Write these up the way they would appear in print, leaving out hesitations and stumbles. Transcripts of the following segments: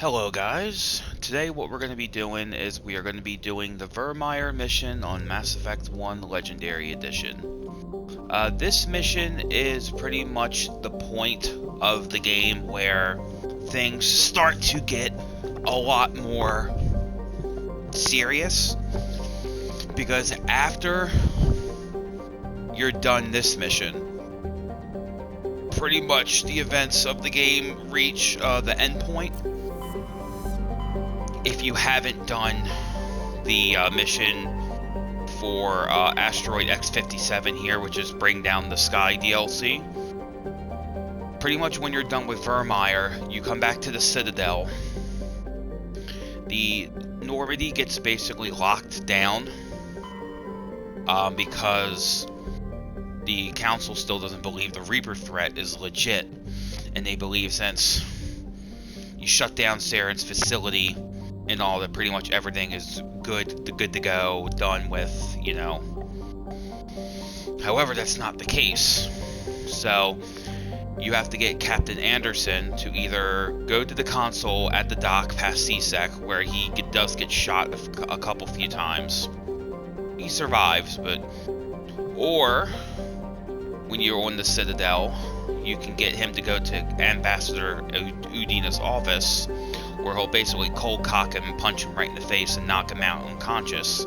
Hello guys, today what we're going to be doing is we are going to be doing the Virmire mission on Mass Effect 1 Legendary Edition. This mission is pretty much the point of the game where things start to get a lot more serious, because after you're done this mission, pretty much the events of the game reach the end point. If you haven't done the mission for Asteroid X-57 here, which is Bring Down the Sky DLC, pretty much when you're done with Virmire, you come back to the Citadel. The Normandy gets basically locked down because the Council still doesn't believe the Reaper threat is legit, and they believe since you shut down Saren's facility and all, that pretty much everything is good to go, done with, you know. However, that's not the case. So you have to get Captain Anderson to either go to the console at the dock past CSEC, where he does get shot a few times. He survives, but... Or, when you're on the Citadel, you can get him to go to Ambassador Udina's office, where he'll basically cold cock him and punch him right in the face and knock him out unconscious,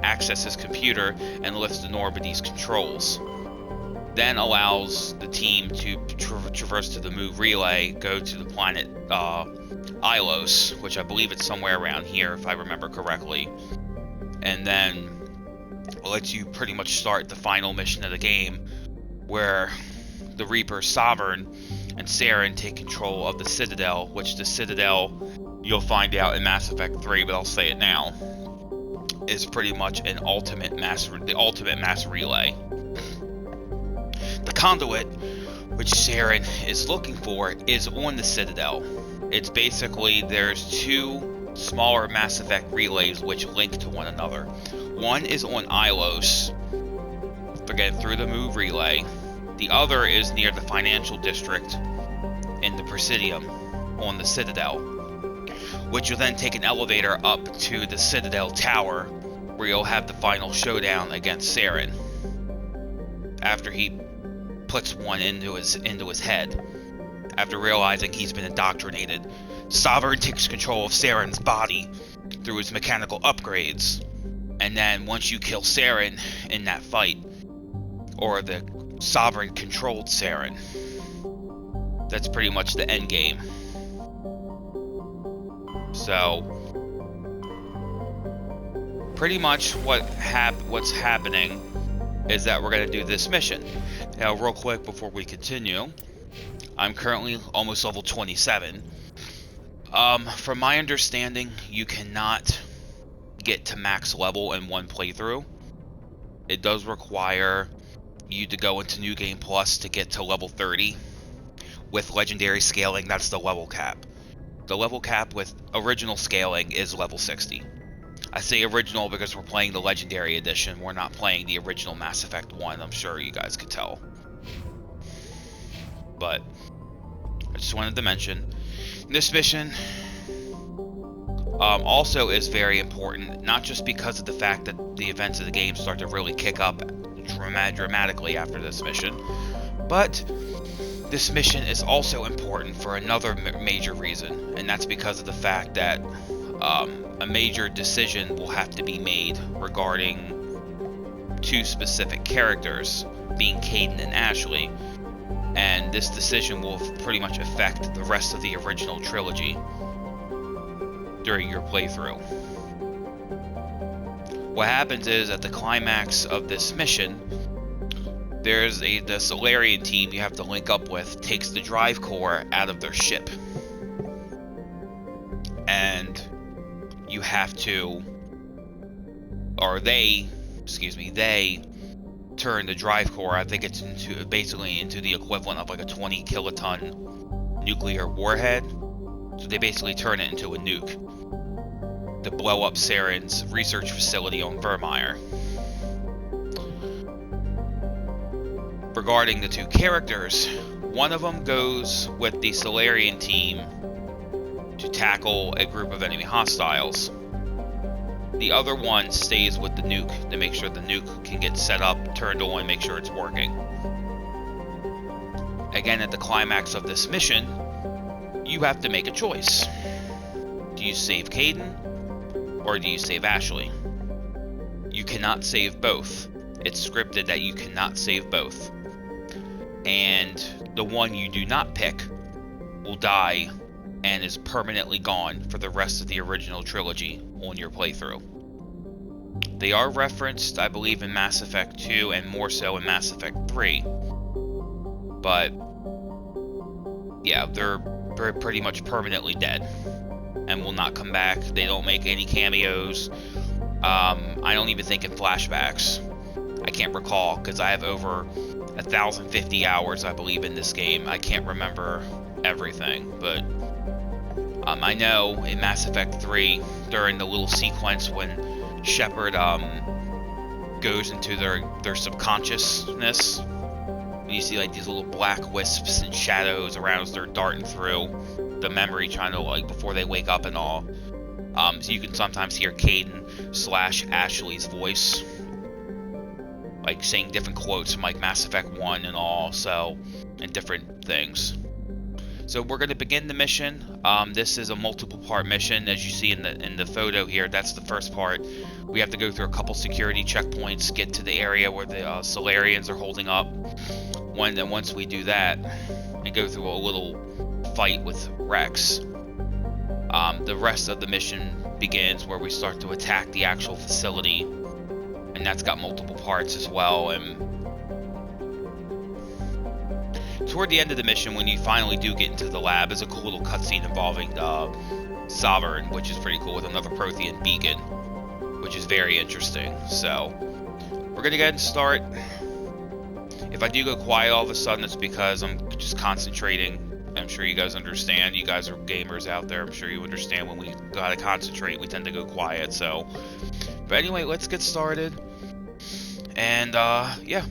access his computer, and lifts the Normandy's controls. Then allows the team to traverse to the move relay, go to the planet Ilos, which I believe it's somewhere around here if I remember correctly, and then lets you pretty much start the final mission of the game, where the Reaper, Sovereign, and Saren take control of the Citadel, which the Citadel, you'll find out in Mass Effect 3, but I'll say it now, is pretty much the ultimate mass relay. The conduit, which Saren is looking for, is on the Citadel. It's basically, there's two smaller Mass Effect relays which link to one another. One is on Ilos, again through the move relay. The other is near the financial district in the Presidium on the Citadel, which will then take an elevator up to the Citadel Tower, where you'll have the final showdown against Saren, after he puts one into his head. After realizing he's been indoctrinated, Sovereign takes control of Saren's body through his mechanical upgrades, and then once you kill Saren in that fight, or the Sovereign controlled Saren, that's pretty much the end game. So pretty much what's happening is that we're going to do this mission. Now, real quick before we continue, I'm currently almost level 27. From my understanding, you cannot get to max level in one playthrough. It does require you to go into New Game Plus to get to level 30. With legendary scaling, that's the level cap. The level cap with original scaling is level 60. I say original because we're playing the Legendary Edition. We're not playing the original Mass Effect 1. I'm sure you guys could tell. But I just wanted to mention, this mission also is very important, not just because of the fact that the events of the game start to really kick up dramatically after this mission, but this mission is also important for another major reason, and that's because of the fact that a major decision will have to be made regarding two specific characters, being Kaidan and Ashley, and this decision will pretty much affect the rest of the original trilogy during your playthrough. What happens is, at the climax of this mission, there's the Solarian team you have to link up with takes the drive core out of their ship, and you have to, or they turn the drive core, I think it's basically into the equivalent of like a 20 kiloton nuclear warhead. So they basically turn it into a nuke to blow up Saren's research facility on Virmire. Regarding the two characters, one of them goes with the Solarian team to tackle a group of enemy hostiles. The other one stays with the nuke to make sure the nuke can get set up, turned on, make sure it's working. Again, at the climax of this mission, you have to make a choice. Do you save Kaidan, or do you save Ashley? You cannot save both. It's scripted that you cannot save both. And the one you do not pick will die and is permanently gone for the rest of the original trilogy on your playthrough. They are referenced, I believe, in Mass Effect 2 and more so in Mass Effect 3. But yeah, they're pretty much permanently dead and will not come back. They don't make any cameos. I don't even think in flashbacks. I can't recall because I have over 1,050 hours, I believe, in this game. I can't remember everything, but I know in Mass Effect 3, during the little sequence when Shepard goes into their subconsciousness, and you see like these little black wisps and shadows around as they're darting through the memory, trying to like before they wake up and all. So you can sometimes hear Kaidan / Ashley's voice, like saying different quotes from like Mass Effect 1 and all, so, and different things. So we're going to begin the mission. This is a multiple part mission, as you see in the photo here. That's the first part. We have to go through a couple security checkpoints, get to the area where the Solarians are holding up. Once we do that, and go through a little fight with Rex, the rest of the mission begins where we start to attack the actual facility, and that's got multiple parts as well. And toward the end of the mission, when you finally do get into the lab, is a cool little cutscene involving Sovereign, which is pretty cool, with another Prothean beacon, which is very interesting. So we're gonna go ahead and start. If I do go quiet all of a sudden, it's because I'm just concentrating. I'm sure you guys understand. You guys are gamers out there. I'm sure you understand when we gotta concentrate, we tend to go quiet. So, but anyway, let's get started. And yeah.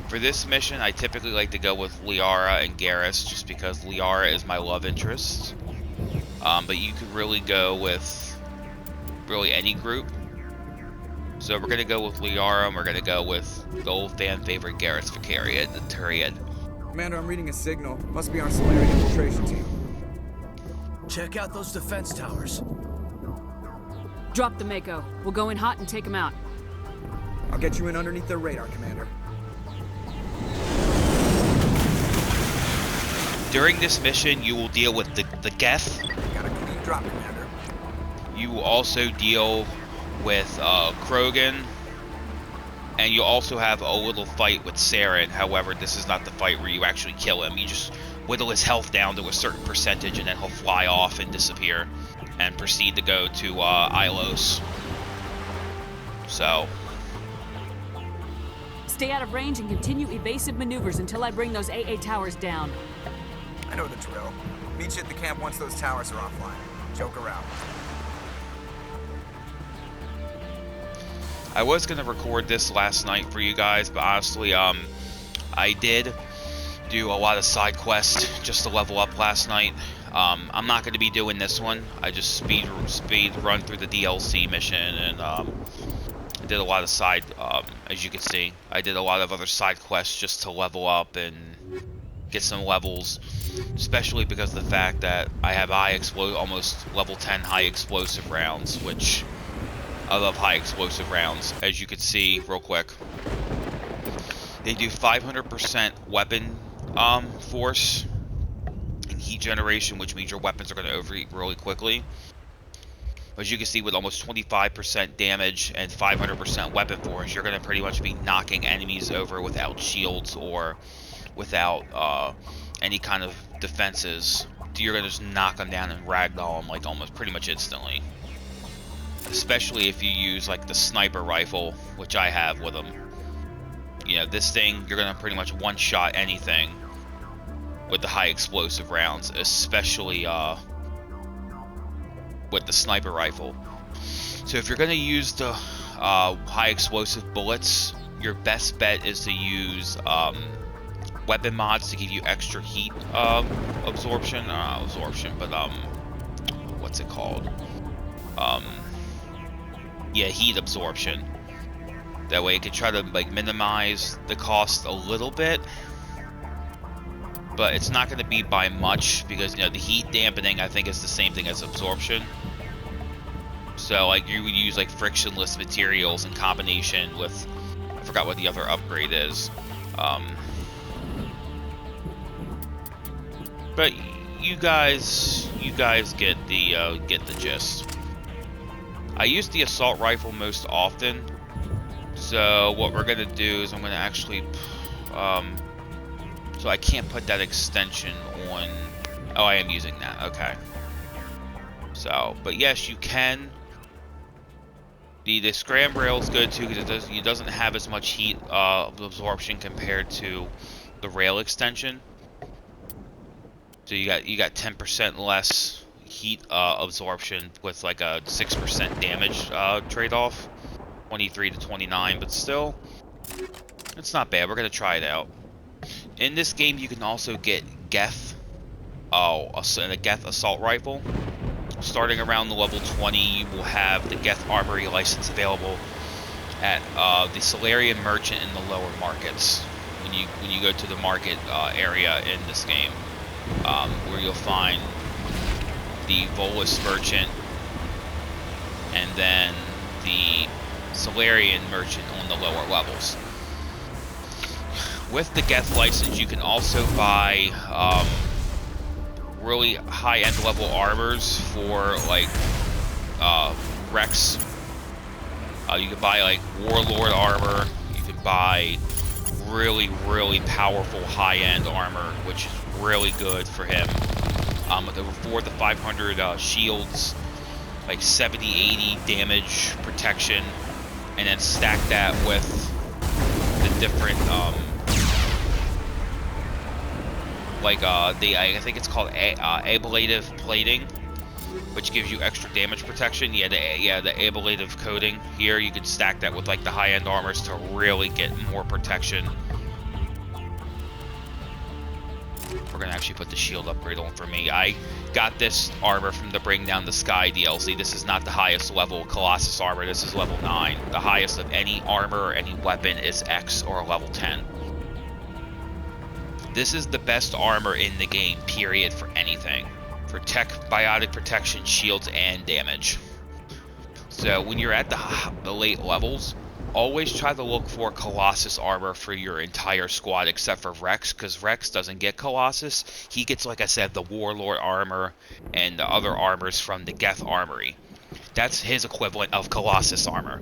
For this mission, I typically like to go with Liara and Garrus, just because Liara is my love interest. But you could really go with really any group. So we're gonna go with Liara, and we're gonna go with the old fan favorite Garrus for the Tyriad. Commander, I'm reading a signal. Must be our Solarian infiltration team. Check out those defense towers. Drop the Mako. We'll go in hot and take them out. I'll get you in underneath their radar, Commander. During this mission, you will deal with the Geth. Got a clean drop, Commander. You will also deal with Krogan, and you also have a little fight with Saren. However, this is not the fight where you actually kill him. You just whittle his health down to a certain percentage, and then he'll fly off and disappear, and proceed to go to Ilos. So Stay out of range and continue evasive maneuvers until I bring those AA towers down. I know the drill. Meet you at the camp once those towers are offline. Joke around. I was gonna record this last night for you guys, but honestly, I did do a lot of side quests just to level up last night. I'm not gonna be doing this one. I just speed run through the DLC mission, and I did a lot of side, as you can see, I did a lot of other side quests just to level up and get some levels, especially because of the fact that I have almost level 10 high explosive rounds, which I love high explosive rounds. As you can see real quick, they do 500% weapon force and heat generation, which means your weapons are going to overheat really quickly. As you can see, with almost 25% damage and 500% weapon force, you're going to pretty much be knocking enemies over without shields or without any kind of defenses. You're going to just knock them down and ragdoll them like almost pretty much instantly. Especially if you use like the sniper rifle, which I have with them. You know, this thing, you're going to pretty much one-shot anything with the high explosive rounds, especially with the sniper rifle. So if you're going to use the high explosive bullets, your best bet is to use weapon mods to give you extra heat absorption. But what's it called? Yeah, heat absorption. That way it can try to like minimize the cost a little bit, but it's not going to be by much, because the heat dampening I think is the same thing as absorption. So like you would use like frictionless materials in combination with, I forgot what the other upgrade is, but you guys get the gist. I use the assault rifle most often. So what we're gonna do is I'm gonna actually, so I can't put that extension on. Oh, I am using that. Okay. So, but yes, you can. The scram rail is good too, because it doesn't have as much heat absorption compared to the rail extension. So you got 10% less heat absorption with like a 6% damage trade-off. 23 to 29, but still, it's not bad. We're gonna try it out. In this game, you can also get Geth, a Geth assault rifle. Starting around the level 20, you will have the Geth Armory license available at the Solarian Merchant in the lower markets. When you go to the market area in this game, where you'll find the Volus Merchant, and then the Solarian Merchant on the lower levels. With the Geth license, you can also buy really high-end level armors for like Rex. You can buy like Warlord armor. You can buy really powerful high-end armor, which is really good for him. Over 4 to 500 shields, like 70-80 damage protection. And then stack that with the different, I think it's called ablative plating, which gives you extra damage protection. Yeah, the ablative coating here, you can stack that with like the high-end armors to really get more protection. We're gonna actually put the shield upgrade on for me. I got this armor from the Bring Down the Sky DLC. This is not the highest level Colossus armor. This is level 9. The highest of any armor or any weapon is X or level 10. This is the best armor in the game, period, for anything. For tech, biotic protection, shields, and damage. So when you're at the late levels, always try to look for Colossus armor for your entire squad except for Rex, because Rex doesn't get Colossus. He gets, like I said, the Warlord armor and the other armors from the Geth Armory. That's his equivalent of Colossus armor.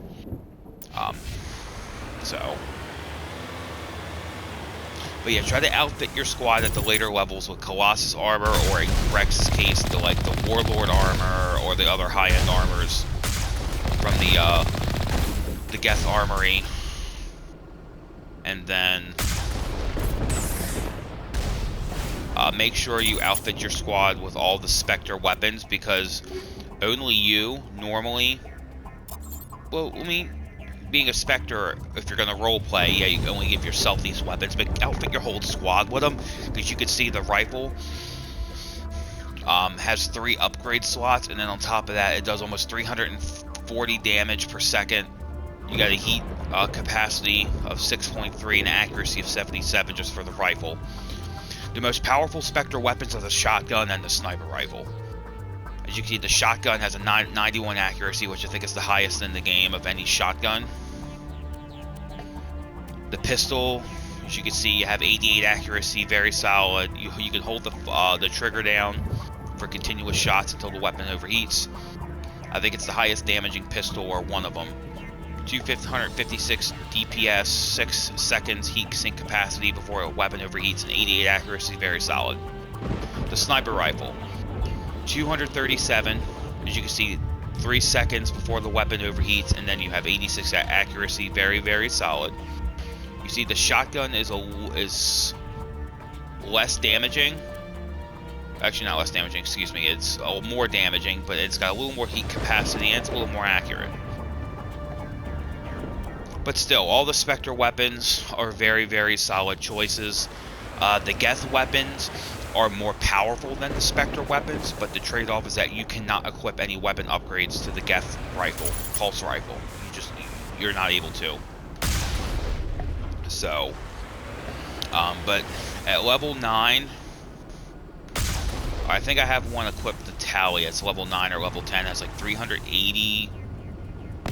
But yeah, try to outfit your squad at the later levels with Colossus armor, or in Rex's case, the Warlord armor or the other high-end armors from the Geth Armory. And then make sure you outfit your squad with all the Spectre weapons, because only you normally, well, I mean, being a Spectre, if you're gonna roleplay, yeah, you only give yourself these weapons, but outfit your whole squad with them, because you can see the rifle has 3 upgrade slots, and then on top of that, it does almost 340 damage per second. You got a heat capacity of 6.3 and accuracy of 77 just for the rifle. The most powerful Spectre weapons are the shotgun and the sniper rifle. As you can see, the shotgun has a 91 accuracy, which I think is the highest in the game of any shotgun. The pistol, as you can see, you have 88 accuracy, very solid. You can hold the trigger down for continuous shots until the weapon overheats. I think it's the highest damaging pistol, or one of them. 256 DPS, 6 seconds heat sink capacity before a weapon overheats, and 88 accuracy, very solid. The sniper rifle, 237, as you can see, 3 seconds before the weapon overheats, and then you have 86 accuracy, very solid. You see the shotgun is less damaging, Actually, not less damaging, excuse me. It's more damaging, but it's got a little more heat capacity and it's a little more accurate. But still, all the Spectre weapons are very, very solid choices. The Geth weapons are more powerful than the Spectre weapons, but the trade-off is that you cannot equip any weapon upgrades to the Geth rifle, pulse rifle. You're not able to. So, but at level 9, I think I have one equipped to Tally. It's level 9 or level 10. It has like 380. I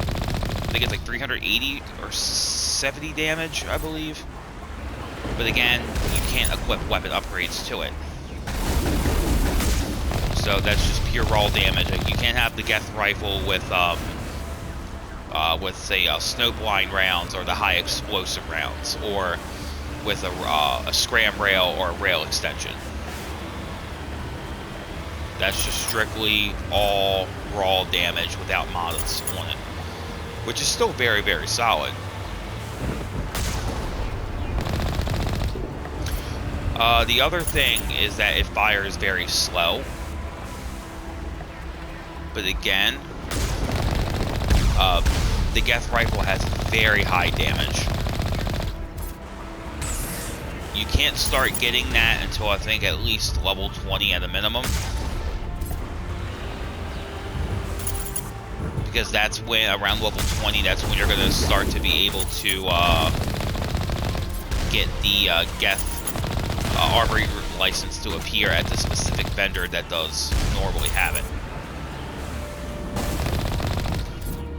think it's like 380 or 70 damage, I believe. But again, you can't equip weapon upgrades to it. So that's just pure raw damage. Like, you can't have the Geth rifle with say snowblind rounds or the high explosive rounds, or with a scram rail or a rail extension. That's just strictly all raw damage without mods on it, which is still very, very solid. The other thing is that it fires very slow. But again, the Geth rifle has very high damage. You can't start getting that until I think at least level 20 at a minimum. Because that's when, around level 20, that's when you're going to start to be able to get the Geth armory license to appear at the specific vendor that does normally have it.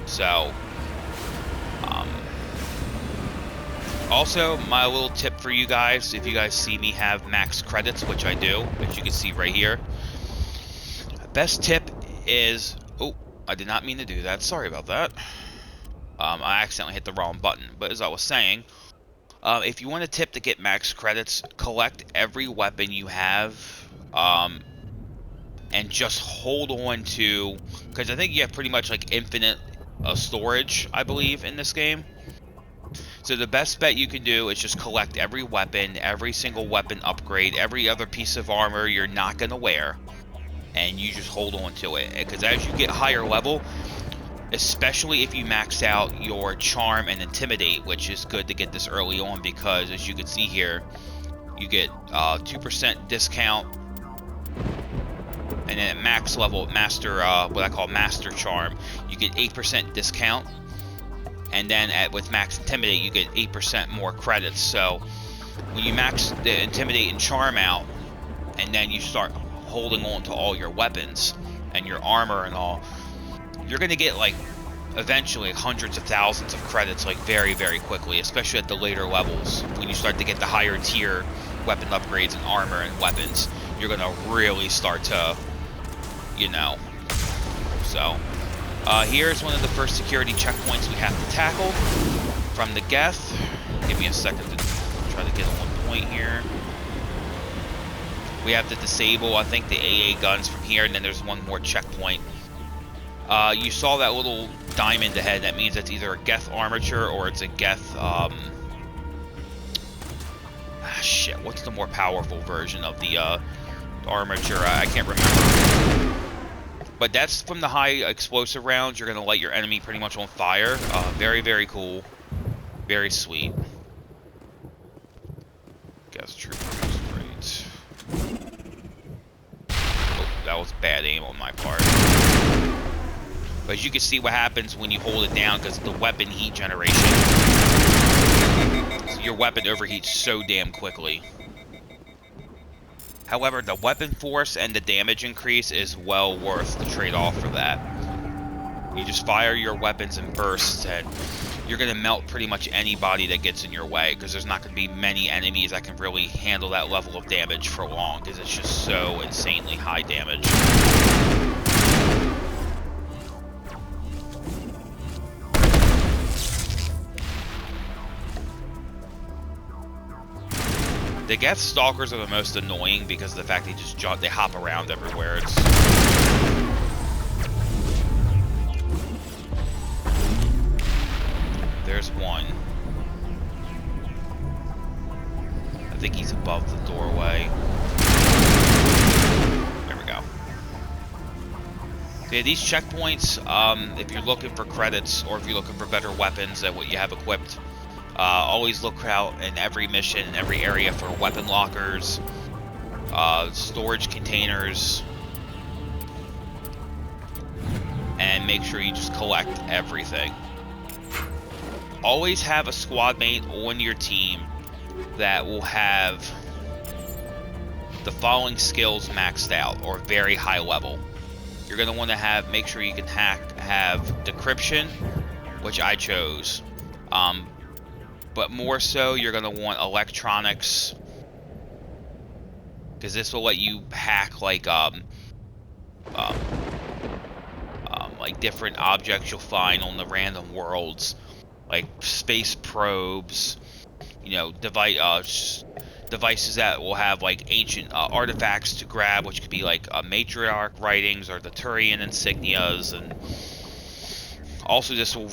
So, also, my little tip for you guys, if you guys see me have max credits, which I do, as you can see right here, best tip is, oh, I did not mean to do that, sorry about that. I accidentally hit the wrong button, but as I was saying, if you want a tip to get max credits, collect every weapon you have, and just hold on to, because I think you have pretty much like infinite storage, I believe, in this game. So the best bet you can do is just collect every weapon, every single weapon upgrade, every other piece of armor you're not going to wear, and you just hold on to it. Because as you get higher level, especially if you max out your Charm and Intimidate, which is good to get this early on, because as you can see here, you get 2% discount, and then at max level, Master, what I call Master Charm, you get 8% discount, and then with Max Intimidate, you get 8% more credits. So when you max the Intimidate and Charm out, and then you start holding on to all your weapons and your armor and all, you're going to get like eventually hundreds of thousands of credits like very, very quickly, especially at the later levels. When you start to get the higher tier weapon upgrades and armor and weapons, you're going to really start to, you know. So here's one of the first security checkpoints we have to tackle from the Geth. Give me a second to try to get on point here. We have to disable, I think, the AA guns from here, and then there's one more checkpoint. You saw that little diamond ahead. That means it's either a Geth armature or it's a Geth, shit, what's the more powerful version of the armature? I can't remember. But that's from the high explosive rounds. You're going to light your enemy pretty much on fire. Very, very cool. Very sweet. Geth troopers, great. Oh, that was bad aim on my part. But as you can see what happens when you hold it down, because the weapon heat generation. Your weapon overheats so damn quickly. However, the weapon force and the damage increase is well worth the trade-off for that. You just fire your weapons in bursts, and you're going to melt pretty much anybody that gets in your way, because there's not going to be many enemies that can really handle that level of damage for long, because it's just so insanely high damage. The Geth Stalkers are the most annoying because of the fact they just jump, they hop around everywhere. There's one. I think he's above the doorway. So yeah, these checkpoints, if you're looking for credits or if you're looking for better weapons than what you have equipped, always look out in every mission, in every area for weapon lockers, storage containers, and make sure you just collect everything. Always have a squad mate on your team that will have the following skills maxed out or very high level. You're going to want to make sure you can have decryption, which I chose. But more so, you're going to want electronics, because this will let you hack like different objects you'll find on the random worlds, like space probes, you know, devices that will have like ancient artifacts to grab, which could be like matriarch writings or the Turian insignias, and also this will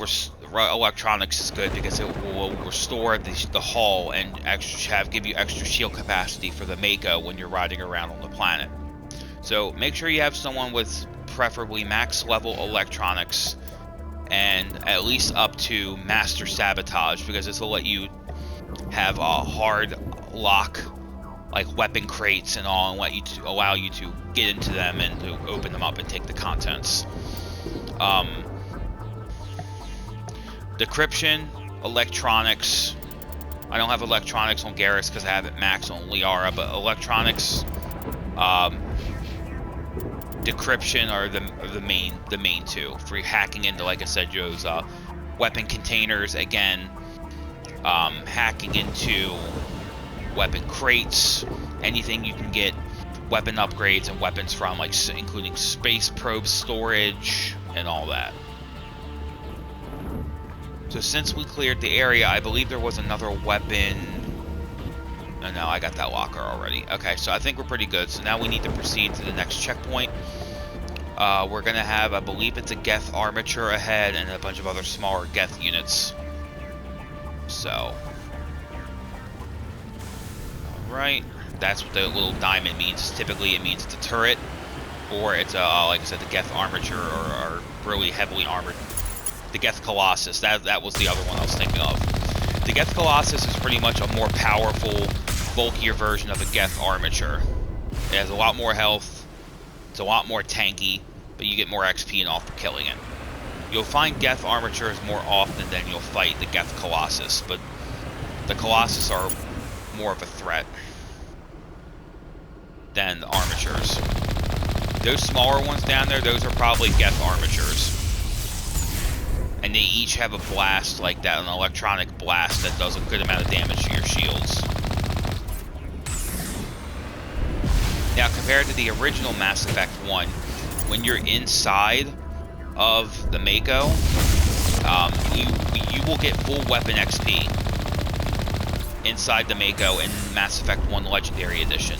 electronics is good because it will restore the hull and give you extra shield capacity for the Mako when you're riding around on the planet. So make sure you have someone with preferably max level electronics and at least up to master sabotage, because this will let you have a hard lock like weapon crates and all, and allow you to get into them and to open them up and take the contents. Decryption, electronics. I don't have electronics on Garrus because I have it maxed on Liara, but electronics, decryption are the main two for hacking into, like I said, Joe's weapon containers. Again, hacking into weapon crates, anything you can get weapon upgrades and weapons from, like including space probe storage and all that. So since we cleared the area, I believe there was another weapon. No, I got that locker already. Okay, so I think we're pretty good. So now we need to proceed to the next checkpoint. We're going to have, I believe it's a Geth armature ahead and a bunch of other smaller Geth units. So, alright, that's what the little diamond means. Typically it means it's a turret, or it's a, like I said, the Geth armature, or really heavily armored. The Geth Colossus, that was the other one I was thinking of. The Geth Colossus is pretty much a more powerful, bulkier version of a Geth armature. It has a lot more health, it's a lot more tanky, but you get more XP and all for killing it. You'll find Geth armatures more often than you'll fight the Geth Colossus, but the Colossus are more of a threat than the armatures. Those smaller ones down there, those are probably Geth armatures. And they each have a blast like that, an electronic blast that does a good amount of damage to your shields. Now, compared to the original Mass Effect 1, when you're inside of the Mako, you will get full weapon XP inside the Mako in Mass Effect 1 Legendary Edition.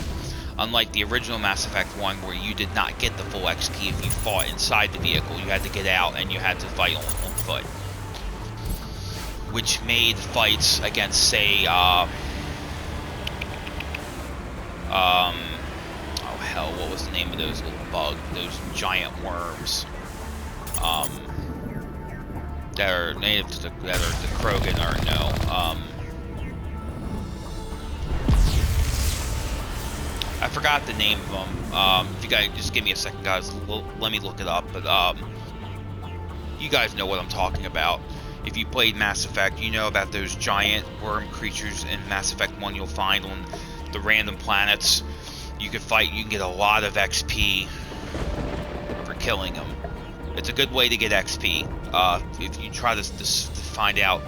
Unlike the original Mass Effect 1, where you did not get the full XP if you fought inside the vehicle. You had to get out and you had to fight on foot. Which made fights against, say, oh hell, what was the name of those little bugs? Those giant worms. That are native to the Krogan, or no. I forgot the name of them. If you guys just give me a second, guys, let me look it up. But you guys know what I'm talking about. If you played Mass Effect, you know about those giant worm creatures in Mass Effect 1 you'll find on the random planets. You can fight, you can get a lot of XP for killing them. It's a good way to get XP if you try to find out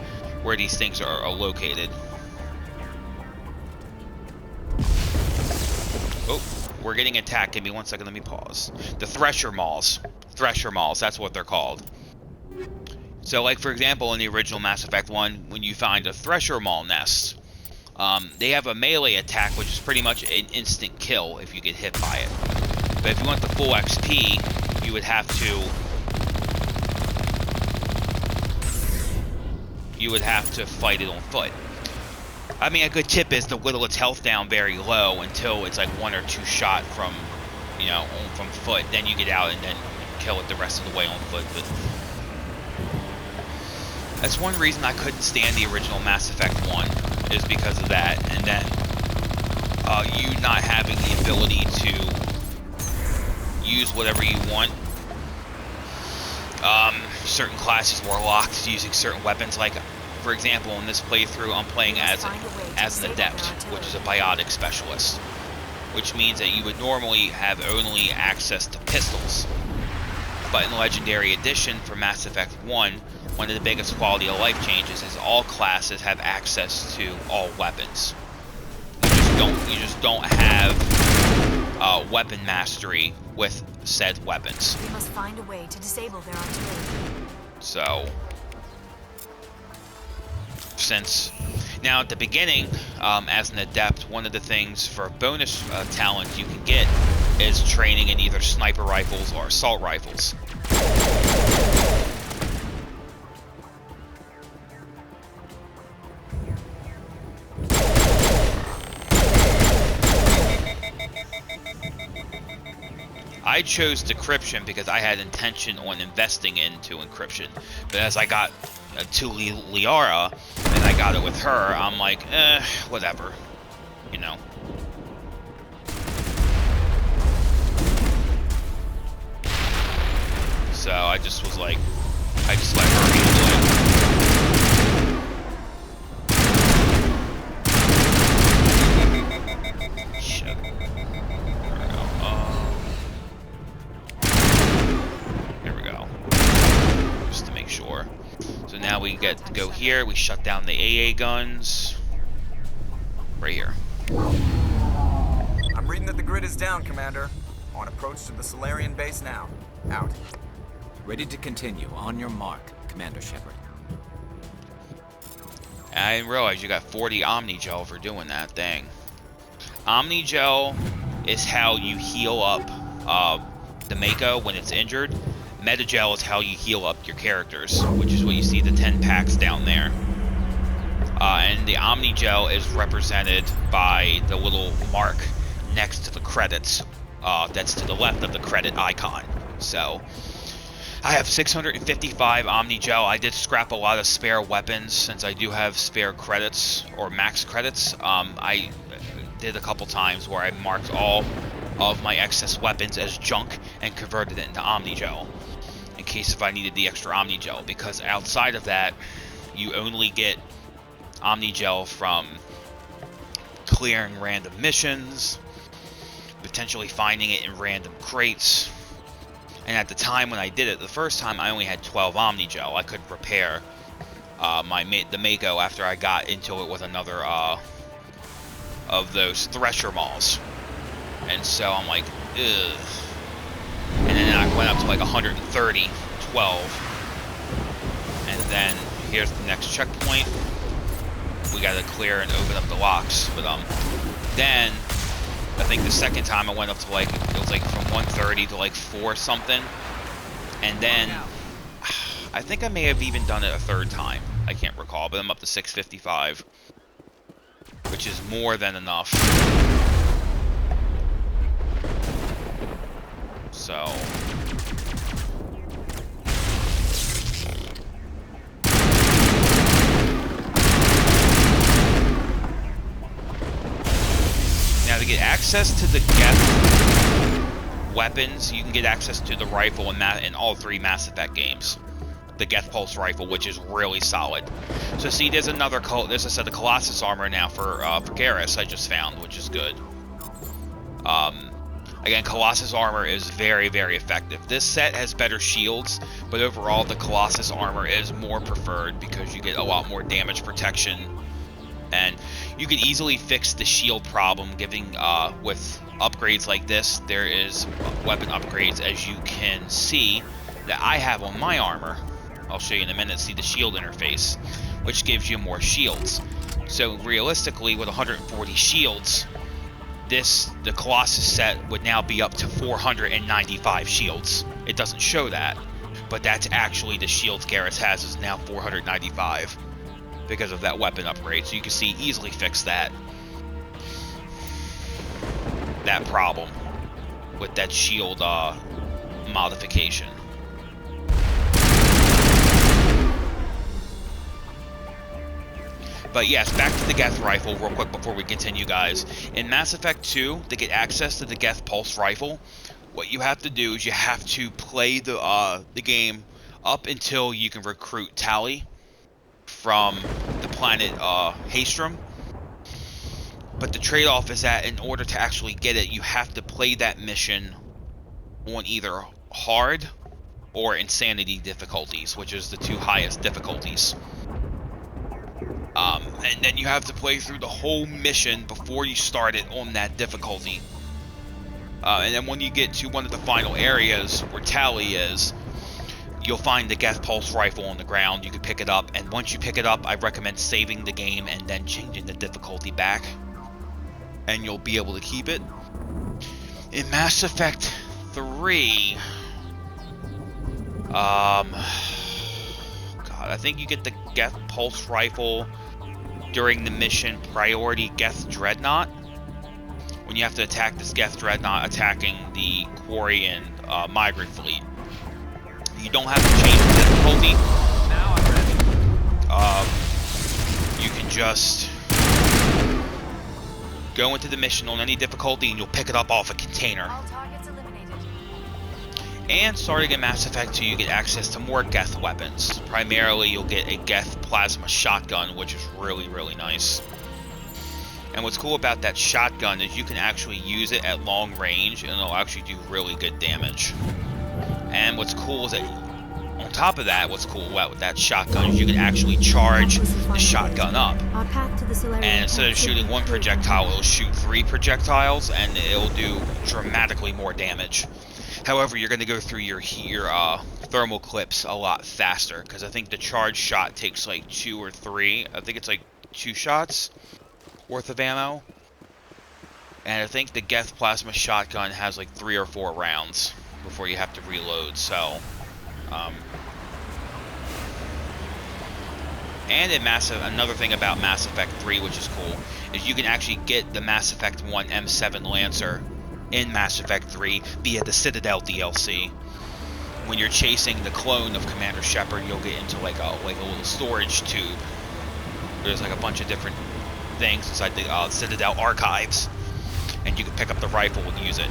where these things are located. Oh, we're getting attacked. Give me 1 second, let me pause. The Thresher Mauls. Thresher Mauls, that's what they're called. So, like, for example, in the original Mass Effect 1, when you find a Thresher Maul nest, they have a melee attack, which is pretty much an instant kill if you get hit by it. But if you want the full XP, you would have to fight it on foot. I mean, a good tip is to whittle its health down very low until it's like 1 or 2 shot from, from foot. Then you get out and then kill it the rest of the way on foot. But that's one reason I couldn't stand the original Mass Effect 1, is because of that. And then you not having the ability to use whatever you want. Certain classes were locked to using certain weapons. Like, for example, in this playthrough, I'm playing as an Adept, which is a biotic specialist, which means that you would normally have only access to pistols. But in the Legendary Edition for Mass Effect 1, one of the biggest quality of life changes is all classes have access to all weapons. You just don't have weapon mastery with said weapons. We must find a way to disable their artillery. So, since now at the beginning, as an Adept, one of the things for bonus talent you can get is training in either sniper rifles or assault rifles. I chose decryption because I had intention on investing into encryption, but as I got to Liara and I got it with her, I'm like, whatever, you know. So I just was like, I just let her handle it. Shit. Here we go. Just to make sure. So now we get to go here. We shut down the AA guns. Right here. I'm reading that the grid is down, Commander. On approach to the Solarian base now. Out. Ready to continue. On your mark, Commander Shepard. I didn't realize you got 40 Omnigel for doing that thing. Omnigel is how you heal up the Mako when it's injured. Metagel is how you heal up your characters, which is what you see the 10 packs down there. And the Omnigel is represented by the little mark next to the credits. That's to the left of the credit icon. So I have 655 Omnigel. I did scrap a lot of spare weapons since I do have spare credits or max credits. I did a couple times where I marked all of my excess weapons as junk and converted it into Omnigel in case if I needed the extra Omnigel, because outside of that you only get Omnigel from clearing random missions, potentially finding it in random crates. And at the time when I did it the first time, I only had 12 Omnigel. I could repair the Mako after I got into it with another of those Thresher Mauls. And so I'm like, ugh. And then I went up to like 130, 12. And then here's the next checkpoint. We gotta clear and open up the locks. But then I think the second time I went up to like, it was like from 130 to like 4 something. And then I think I may have even done it a third time. I can't recall, but I'm up to 655, which is more than enough. So now to get access to the Geth weapons, you can get access to the rifle in all 3 Mass Effect games. The Geth Pulse rifle, which is really solid. So see, there's there's a set of Colossus armor now for Garrus I just found, which is good. Again, Colossus armor is very, very effective. This set has better shields, but overall the Colossus armor is more preferred because you get a lot more damage protection. And you can easily fix the shield problem with upgrades like this. There is weapon upgrades, as you can see, that I have on my armor. I'll show you in a minute. See the shield interface, which gives you more shields. So realistically, with 140 shields, the Colossus set would now be up to 495 shields. It doesn't show that, but that's actually the shields Garrus has is now 495 because of that weapon upgrade. So you can see easily fix that problem with that shield modification. But yes, back to the Geth rifle real quick before we continue, guys. In Mass Effect 2, to get access to the Geth Pulse rifle, what you have to do is you have to play the game up until you can recruit Tali from the planet Haestrom. But the trade-off is that in order to actually get it, you have to play that mission on either hard or insanity difficulties, which is the 2 highest difficulties. And then you have to play through the whole mission before you start it on that difficulty. And then when you get to one of the final areas where Tali is, you'll find the Geth Pulse rifle on the ground. You can pick it up, and once you pick it up, I recommend saving the game and then changing the difficulty back, and you'll be able to keep it. In Mass Effect 3, God, I think you get the Geth Pulse rifle during the mission Priority Geth Dreadnought, when you have to attack this Geth Dreadnought attacking the Quarian migrant fleet. You don't have to change the difficulty. Now I'm ready. You can just go into the mission on any difficulty and you'll pick it up off a container. All targets eliminated. And starting in Mass Effect 2, you get access to more Geth weapons. Primarily, you'll get a Geth plasma shotgun, which is really, really nice. And what's cool about that shotgun is you can actually use it at long range, and it'll actually do really good damage. And what's cool is that, on top of that, what's cool about that shotgun is you can actually charge the shotgun up. Our path to the Solarian And instead of shooting one projectile, it'll shoot 3 projectiles, and it'll do dramatically more damage. However, you're going to go through your thermal clips a lot faster, because I think the charge shot takes like 2 or 3. I think it's like 2 shots worth of ammo. And I think the Geth plasma shotgun has like 3 or 4 rounds before you have to reload. So, and in another thing about Mass Effect 3, which is cool, is you can actually get the Mass Effect 1 M7 Lancer in Mass Effect 3 via the Citadel DLC. When you're chasing the clone of Commander Shepard, you'll get into like a little storage tube. There's like a bunch of different things inside the Citadel archives, and you can pick up the rifle and use it,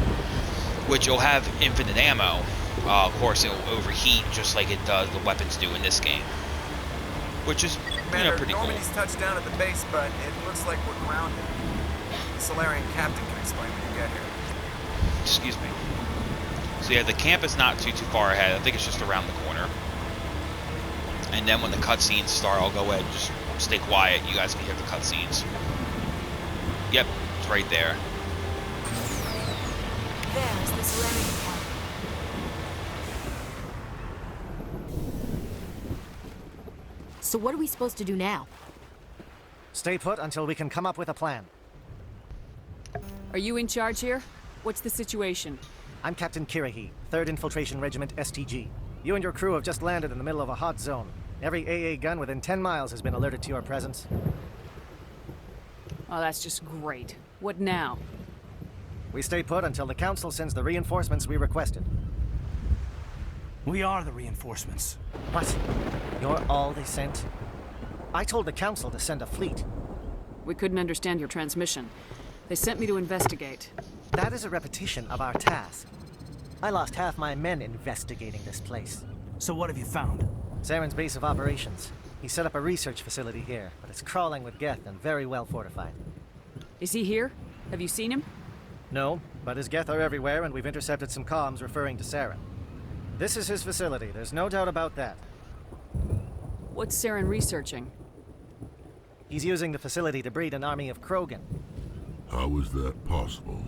which will have infinite ammo. Of course, it will overheat just like it does the weapons do in this game, which is pretty cool. Normandy's touched down at the base, but it looks like we're grounded. The Solarian captain can explain when you get here. Excuse me. So yeah, the camp is not too far ahead. I think it's just around the corner. And then when the cutscenes start, I'll go ahead and just stay quiet. You guys can hear the cutscenes. Yep, it's right there. There's the Solarian camp. So what are we supposed to do now? Stay put until we can come up with a plan. Are you in charge here? What's the situation? I'm Captain Kirihee, 3rd Infiltration Regiment STG. You and your crew have just landed in the middle of a hot zone. Every AA gun within 10 miles has been alerted to your presence. Oh, that's just great. What now? We stay put until the Council sends the reinforcements we requested. We are the reinforcements. What? You're all they sent? I told the Council to send a fleet. We couldn't understand your transmission. They sent me to investigate. That is a repetition of our task. I lost half my men investigating this place. So what have you found? Saren's base of operations. He set up a research facility here, but it's crawling with Geth and very well fortified. Is he here? Have you seen him? No, but his Geth are everywhere, and we've intercepted some comms referring to Saren. This is his facility, there's no doubt about that. What's Saren researching? He's using the facility to breed an army of Krogan. How is that possible?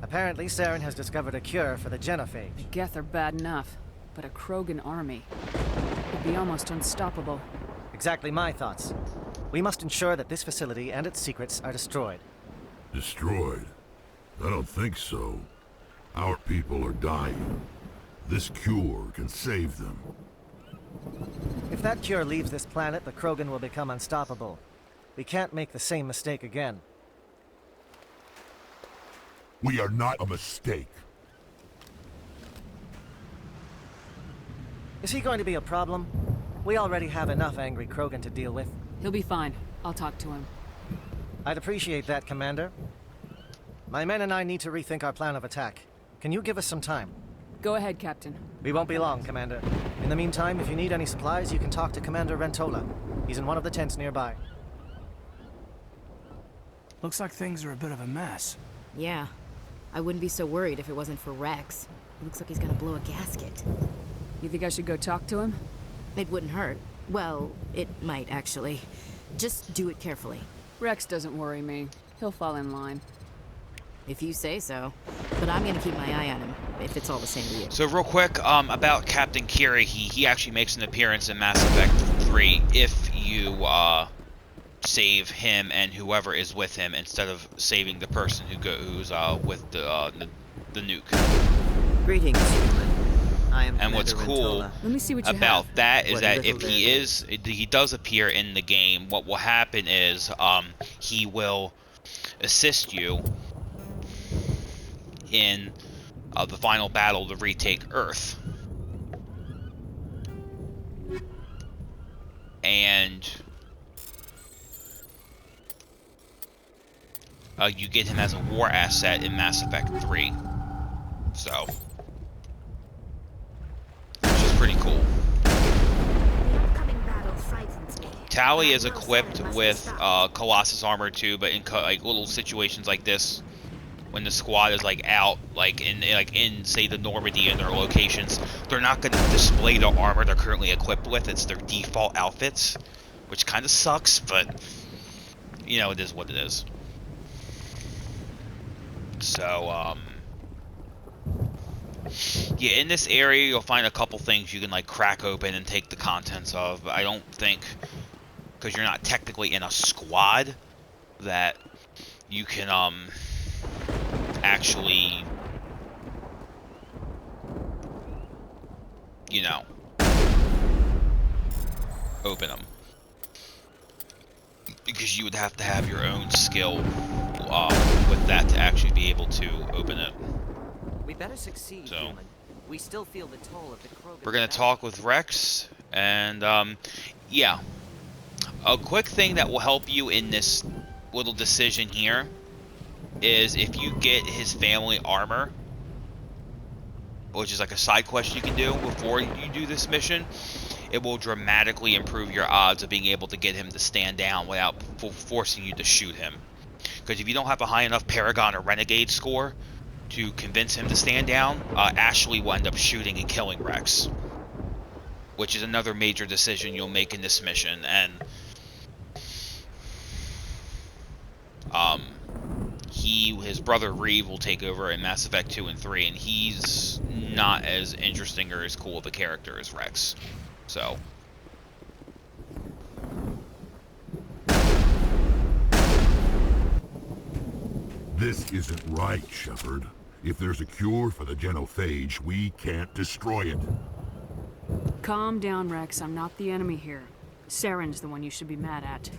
Apparently, Saren has discovered a cure for the genophage. The Geth are bad enough, but a Krogan army would be almost unstoppable. Exactly my thoughts. We must ensure that this facility and its secrets are destroyed. Destroyed? I don't think so. Our people are dying. This cure can save them. If that cure leaves this planet, the Krogan will become unstoppable. We can't make the same mistake again. We are not a mistake. Is he going to be a problem? We already have enough angry Krogan to deal with. He'll be fine. I'll talk to him. I'd appreciate that, Commander. My men and I need to rethink our plan of attack. Can you give us some time? Go ahead, Captain. We won't be long, Commander. In the meantime, if you need any supplies, you can talk to Commander Rentola. He's in one of the tents nearby. Looks like things are a bit of a mess. Yeah. I wouldn't be so worried if it wasn't for Rex. It looks like he's gonna blow a gasket. You think I should go talk to him? It wouldn't hurt. Well, it might, actually. Just do it carefully. Rex doesn't worry me. He'll fall in line. If you say so. But I'm gonna keep my eye on him, if it's all the same to you. So real quick, about Captain Kirihee, he actually makes an appearance in Mass Effect 3 if you, save him and whoever is with him instead of saving the person who's with the nuke. Greetings, human. I am And what's Commander cool Rentola. Let me see what you about have. that is What that little if there he does appear in the game, what will happen is he will assist you in the final battle to retake Earth. And you get him as a war asset in Mass Effect 3. So, which is pretty cool. Tali is equipped with Colossus armor too, but in like little situations like this, when the squad is like out, like in say the Normandy and their locations, they're not going to display the armor they're currently equipped with. It's their default outfits, which kind of sucks, but you know, it is what it is. So yeah, in this area you'll find a couple things you can like crack open and take the contents of. But I don't think, because you're not technically in a squad, that you can actually, you know, open them, because you would have to have your own skill with that to actually be able to open it. We better succeed, So, human. We still feel the toll of the Krogan. we're gonna talk with Rex, and yeah, a quick thing that will help you in this little decision here is if you get his family armor, which is like a side quest you can do before you do this mission, it will dramatically improve your odds of being able to get him to stand down without forcing you to shoot him. Because if you don't have a high enough Paragon or Renegade score to convince him to stand down, Ashley will end up shooting and killing Rex, which is another major decision you'll make in this mission. And his brother Reeve will take over in Mass Effect 2 and 3, and he's not as interesting or as cool of a character as Rex. So This isn't right, Shepard. If there's a cure for the genophage, we can't destroy it. Calm down, Rex. I'm not the enemy here. Saren's the one you should be mad at.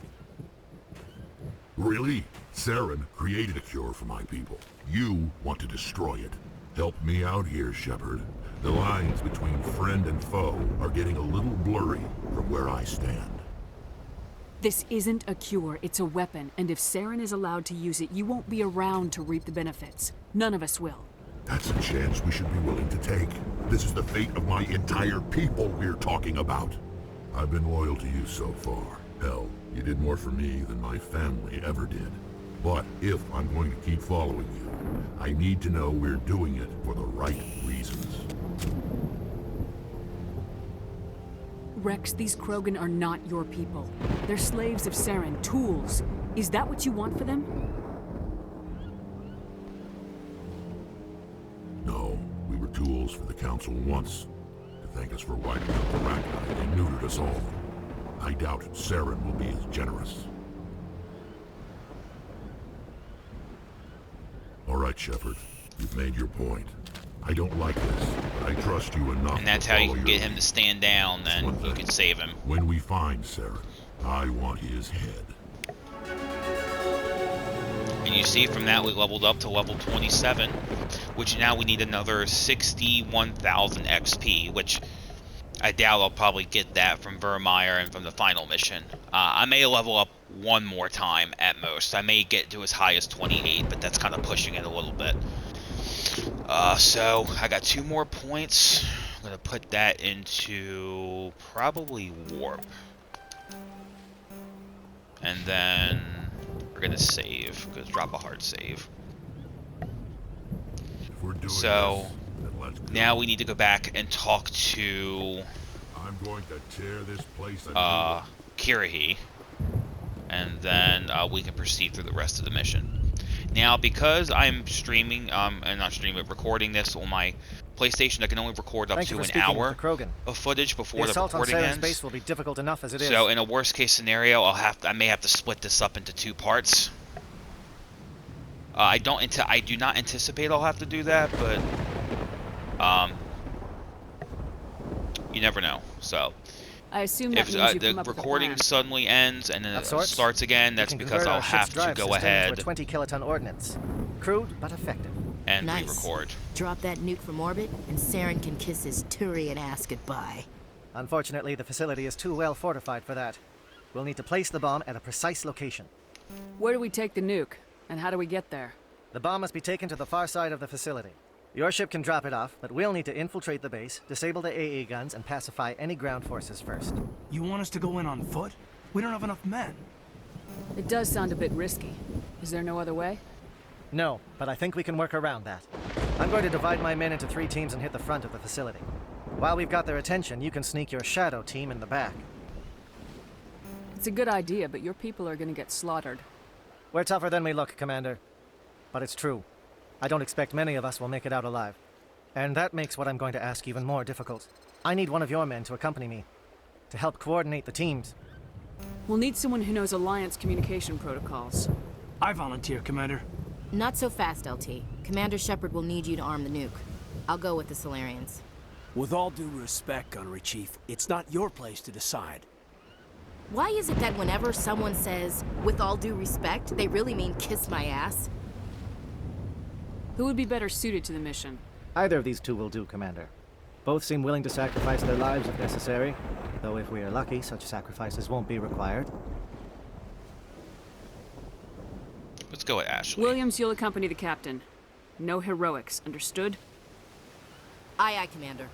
Really? Saren created a cure for my people. You want to destroy it. Help me out here, Shepard. The lines between friend and foe are getting a little blurry from where I stand. This isn't a cure, it's a weapon, and if Saren is allowed to use it, you won't be around to reap the benefits. None of us will. That's a chance we should be willing to take. This is the fate of my entire people we're talking about. I've been loyal to you so far. Hell, you did more for me than my family ever did. But if I'm going to keep following you, I need to know we're doing it for the right reasons. Rex, these Krogan are not your people. They're slaves of Saren, tools. Is that what you want for them? No, we were tools for the Council once. To thank us for wiping out the Rachni, they neutered us all. I doubt Saren will be as generous. All right, Shepard. You've made your point. I don't like this, but I trust you enough. And that's to how you follow can your get him to stand down, then you can save him. When we find Saren, I want his head. And you see from that we leveled up to level 27, which now we need another 61,000 XP, which I doubt I'll probably get that from Virmire and from the final mission. I may level up one more time at most. I may get to as high as 28, but that's kind of pushing it a little bit. So I got 2 more points. I'm gonna put that into probably warp, and then we're gonna save. Gonna drop a hard save. If we're doing So this, then let's go. now we need to go back and talk to I'm going to tear this place a new one. Kirihee, and then we can proceed through the rest of the mission. Now, because I'm streaming, and not streaming, but recording this on my PlayStation, I can only record up Thank you to for an speaking hour with the Krogan. of footage The before the assault on recording Saren's ends. base will be difficult enough as it is. So, in a worst case scenario, I may have to split this up into 2 parts. I do not anticipate I'll have to do that, but you never know. So, I assume that if means you the come up with a recording plan. suddenly ends and then Of it sorts. starts again, We that's can because convert I'll our have ship's to drive go system into ahead a 20 kiloton ordnance. Crude but effective. and Nice. re-record. Drop that nuke from orbit, and Saren can kiss his Turian ass goodbye. Unfortunately, the facility is too well fortified for that. We'll need to place the bomb at a precise location. Where do we take the nuke? And how do we get there? The bomb must be taken to the far side of the facility. Your ship can drop it off, but we'll need to infiltrate the base, disable the AA guns, and pacify any ground forces first. You want us to go in on foot? We don't have enough men. It does sound a bit risky. Is there no other way? No, but I think we can work around that. I'm going to divide my men into 3 teams and hit the front of the facility. While we've got their attention, you can sneak your shadow team in the back. It's a good idea, but your people are gonna get slaughtered. We're tougher than we look, Commander. But it's true. I don't expect many of us will make it out alive. And that makes what I'm going to ask even more difficult. I need one of your men to accompany me, to help coordinate the teams. We'll need someone who knows Alliance communication protocols. I volunteer, Commander. Not so fast, LT. Commander Shepard will need you to arm the nuke. I'll go with the Solarians. With all due respect, Gunnery Chief, it's not your place to decide. Why is it that whenever someone says, with all due respect, they really mean kiss my ass? Who would be better suited to the mission? Either of these 2 will do, Commander. Both seem willing to sacrifice their lives if necessary, though if we are lucky, such sacrifices won't be required. Let's go with Ashley. Williams, you'll accompany the captain. No heroics, understood? Aye, aye, Commander.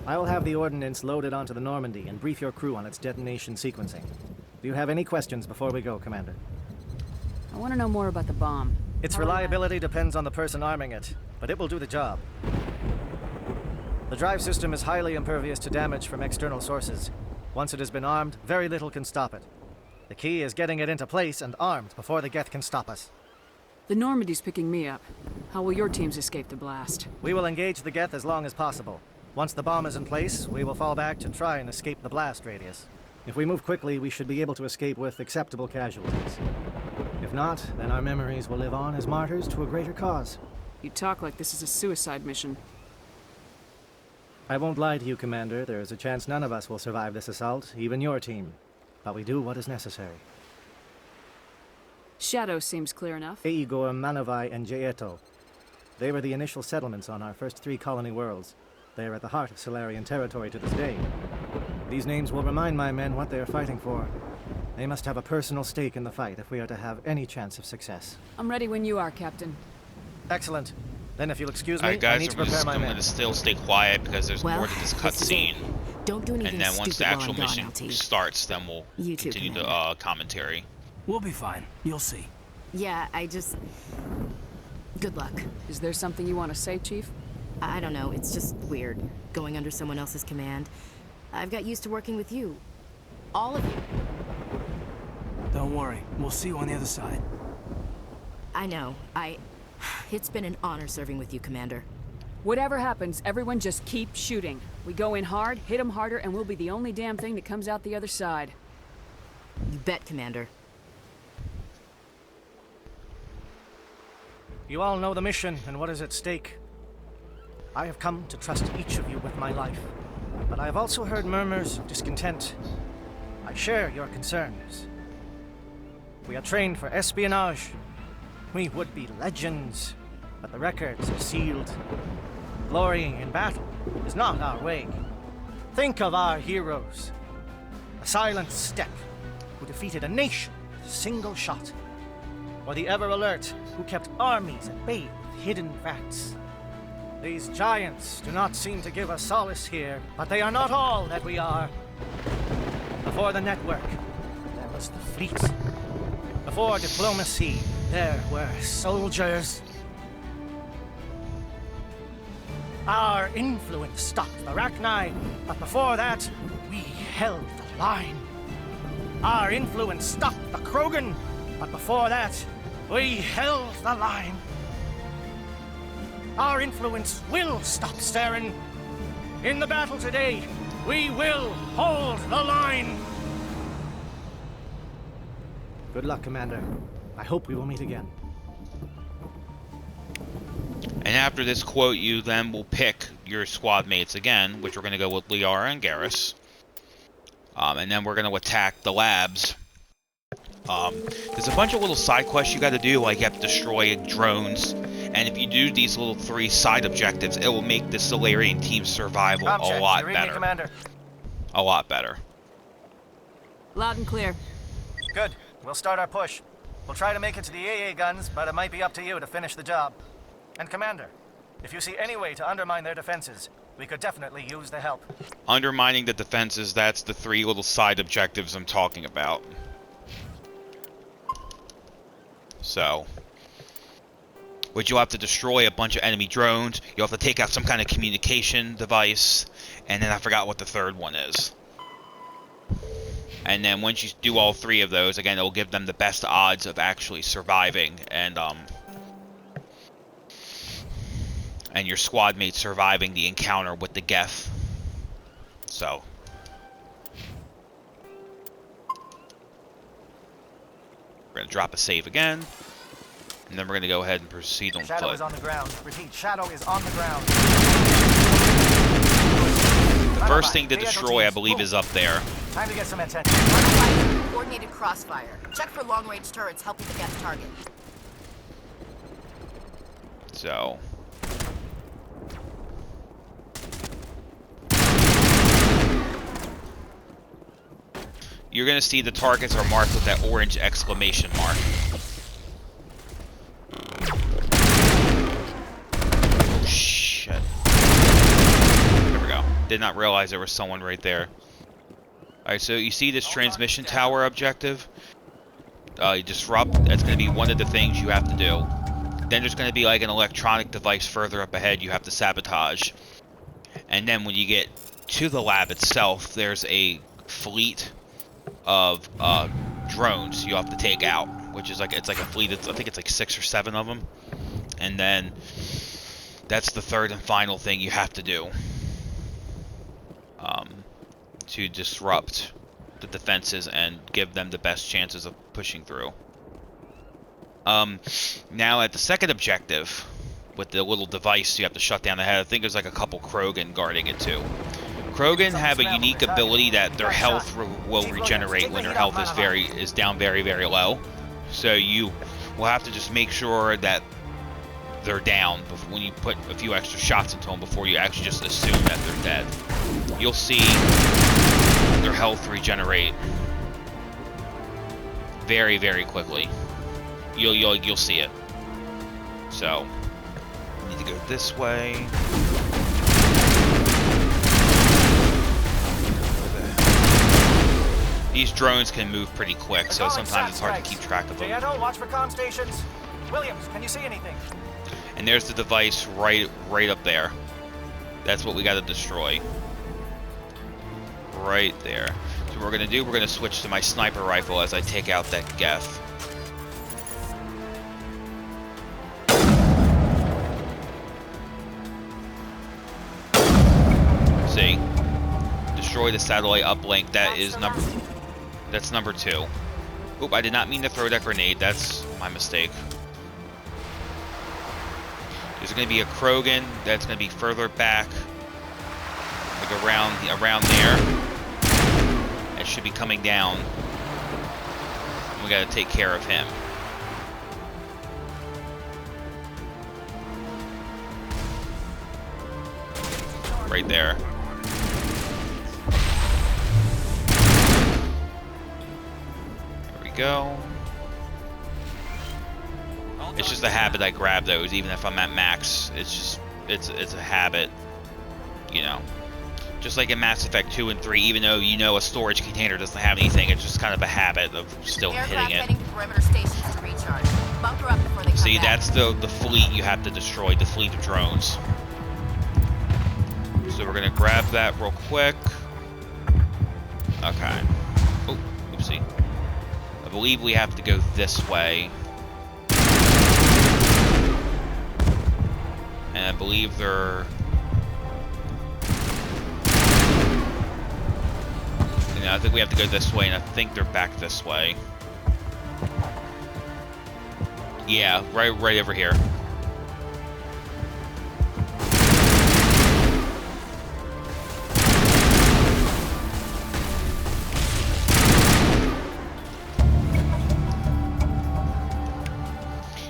I will have the ordnance loaded onto the Normandy and brief your crew on its detonation sequencing. Do you have any questions before we go, Commander? I want to know more about the bomb. Its How would I- reliability depends on the person arming it, but it will do the job. The drive system is highly impervious to damage from external sources. Once it has been armed, very little can stop it. The key is getting it into place and armed before the Geth can stop us. The Normandy's picking me up. How will your teams escape the blast? We will engage the Geth as long as possible. Once the bomb is in place, we will fall back to try and escape the blast radius. If we move quickly, we should be able to escape with acceptable casualties. If not, then our memories will live on as martyrs to a greater cause. You talk like this is a suicide mission. I won't lie to you, Commander. There is a chance none of us will survive this assault, even your team. But we do what is necessary. Shadow seems clear enough. Igor, Manovai, and Jaeto. They were the initial settlements on our first 3 colony worlds. They are at the heart of Solarian territory to this day. These names will remind my men what they are fighting for. They must have a personal stake in the fight if we are to have any chance of success. I'm ready when you are, Captain. Excellent. Then if you'll excuse me, Alright, I guys, need to I'm prepare my going men. to still stay quiet because there's Well, more to this this is it. cutscene. Don't do anything And then once stupid the while actual I'm gone, mission LT. starts, then we'll You too, continue the Commander. commentary. We'll be fine. You'll see. Yeah, good luck. Is there something you want to say, Chief? I don't know, it's just weird, going under someone else's command. I've got used to working with you. All of you. Don't worry. We'll see you on the other side. I know, It's been an honor serving with you, Commander. Whatever happens, everyone just keep shooting. We go in hard, hit them harder, and we'll be the only damn thing that comes out the other side. You bet, Commander. You all know the mission and what is at stake. I have come to trust each of you with my life, but I have also heard murmurs of discontent. I share your concerns. We are trained for espionage. We would be legends, but the records are sealed. Glorying in battle is not our way. Think of our heroes. The silent step, who defeated a nation with a single shot. Or the ever-alert, who kept armies at bay with hidden facts. These giants do not seem to give us solace here, but they are not all that we are. Before the network, there was the fleet. Before diplomacy, there were soldiers. Our influence stopped the Rachni, but before that, we held the line. Our influence stopped the Krogan, but before that, we held the line. Our influence will stop Saren. In the battle today, we will hold the line. Good luck, Commander. I hope we will meet again. And after this quote, you then will pick your squad mates again, which we're going to go with Liara and Garrus. And then we're going to attack the labs. There's a bunch of little side quests you got to do, like you have to destroy drones. And if you do these little 3 side objectives, it will make the Solarian team's survival a lot better. Commander. A lot better. Loud and clear. Good. We'll start our push. We'll try to make it to the AA guns, but it might be up to you to finish the job. And Commander, if you see any way to undermine their defenses, we could definitely use the help. Undermining the defenses, that's the 3 little side objectives I'm talking about. So, which you'll have to destroy a bunch of enemy drones, you'll have to take out some kind of communication device, and then I forgot what the third one is. And then once you do all 3 of those, again, it'll give them the best odds of actually surviving, and your squad mates surviving the encounter with the Geth. So, we're going to drop a save again, and then we're going to go ahead and proceed on Shadow foot. is on the ground. Repeat, Shadow is on the ground. The first thing to destroy, I believe, is up there. Time to get some attention. Coordinated crossfire. Check for long-range turrets helping the Geth target. So, you're going to see the targets are marked with that orange exclamation mark. Oh, shit. There we go. Did not realize there was someone right there. Alright, so you see this transmission tower objective? You disrupt. That's going to be one of the things you have to do. Then there's going to be like an electronic device further up ahead you have to sabotage. And then when you get to the lab itself, there's a fleet of drones you have to take out, which is like, it's like a fleet. I think it's like 6 or 7 of them. And then that's the third and final thing you have to do to disrupt the defenses and give them the best chances of pushing through. Now at the second objective, with the little device you have to shut down the head, I think there's like a couple Krogan guarding it too. Krogan have a unique ability that their health will regenerate when their health is down very, very low. So you will have to just make sure that they're down when you put a few extra shots into them before you actually just assume that they're dead. You'll see their health regenerate very, very quickly. You'll see it. So, need to go this way. These drones can move pretty quick, so sometimes it's hard to keep track of them. Watch for comm stations. Williams, can you see anything? And there's the device right up there. That's what we got to destroy. Right there. So what we're gonna do, we're gonna switch to my sniper rifle as I take out that Geth. See? Destroy the satellite uplink. That's number 2. Oop, I did not mean to throw that grenade. That's my mistake. There's going to be a Krogan that's going to be further back, like around there. It should be coming down. We got to take care of him. Right there. go. It's just a habit I grab those, even if I'm at max. It's just, it's a habit, you know. Just like in Mass Effect 2 and 3, even though you know a storage container doesn't have anything, it's just kind of a habit of still hitting it. Heading to perimeter stations to recharge. Bunker up before they come See, back. that's the fleet you have to destroy, the fleet of drones. So we're gonna grab that real quick. Okay. Oh, oopsie. I believe we have to go this way. And I believe they're... You know, I think we have to go this way, and I think they're back this way. Yeah, right over here.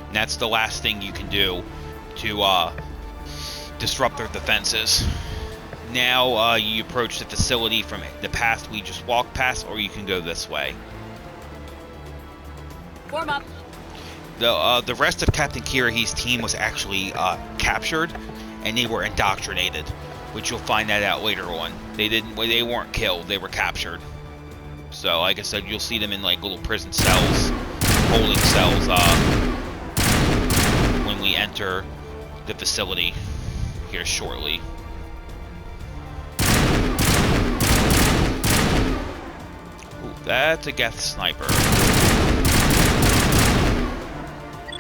And that's the last thing you can do to disrupt their defenses. Now you approach the facility from the path we just walked past, or you can go this way. Form up. The rest of Captain Kirihee's team was actually captured, and they were indoctrinated, which you'll find that out later on. They weren't killed; they were captured. So, like I said, you'll see them in like little prison cells, holding cells, when we enter the facility here shortly. Ooh, that's a Geth sniper.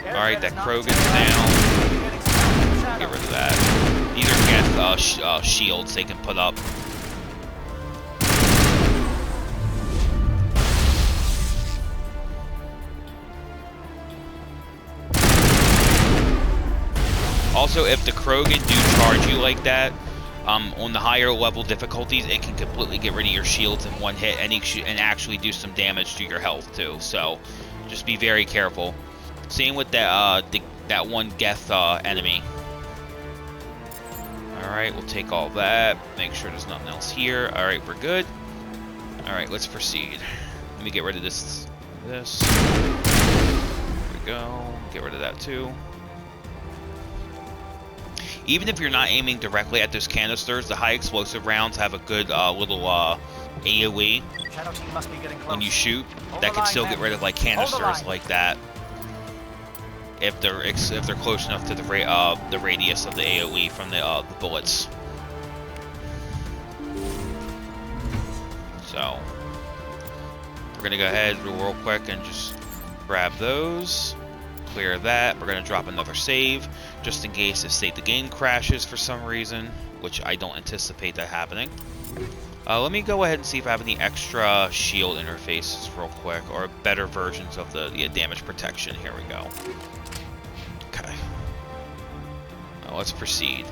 Alright, that Krogan's down. Get rid of that. These are Geth shields they can put up. Also, if the Krogan do charge you like that, on the higher level difficulties, it can completely get rid of your shields in one hit and actually do some damage to your health too. So, just be very careful. Same with that that one Geth enemy. Alright, we'll take all that. Make sure there's nothing else here. Alright, we're good. Alright, let's proceed. Let me get rid of this. There we go. Get rid of that too. Even if you're not aiming directly at those canisters, the high explosive rounds have a good little AoE when you shoot. That can still get rid of like canisters like that if they're close enough to the radius of the AoE from the bullets. So we're gonna go ahead real quick and just grab those. Clear that. We're going to drop another save just in case if save the game crashes for some reason, which I don't anticipate that happening. Let me go ahead and see if I have any extra shield interfaces real quick, or better versions of the damage protection. Here we go. Okay. Let's proceed.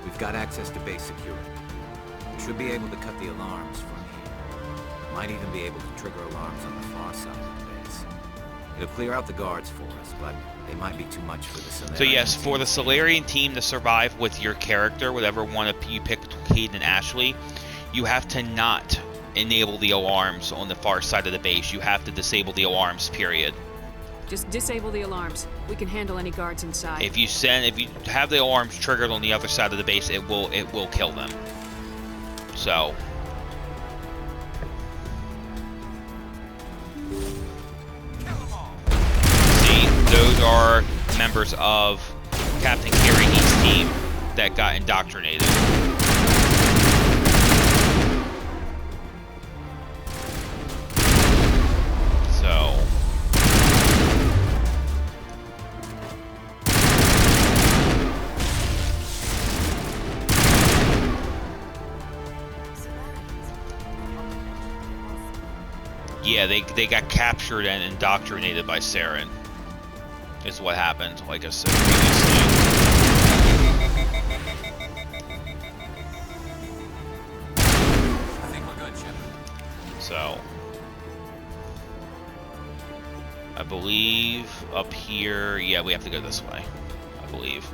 We've got access to base security. We should be able to cut the alarms from here. Might even be able to trigger alarms on the far side of the base. It'll clear out the guards for us, but they might be too much for the Solarian. So yes, for the Solarian team to survive with your character, whatever one of you pick between Cayde and Ashley, you have to not enable the alarms on the far side of the base. You have to disable the alarms, period. Just disable the alarms. We can handle any guards inside. If you have the alarms triggered on the other side of the base, it will kill them. So see, those are members of Captain Kirihee's team that got indoctrinated. So yeah, they got captured and indoctrinated by Saren, is what happened, like I said previously. I think we're good, Shepard. So I believe up here, yeah, we have to go this way, I believe.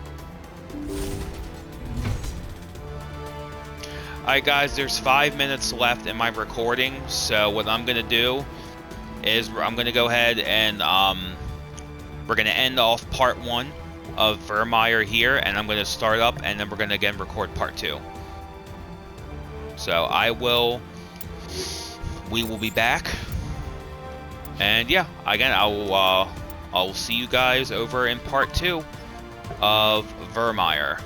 Alright guys, there's 5 minutes left in my recording, so what I'm going to do is I'm going to go ahead and we're going to end off part 1 of Virmire here, and I'm going to start up, and then we're going to again record part 2. So we will be back, and yeah, again, I will see you guys over in part 2 of Virmire.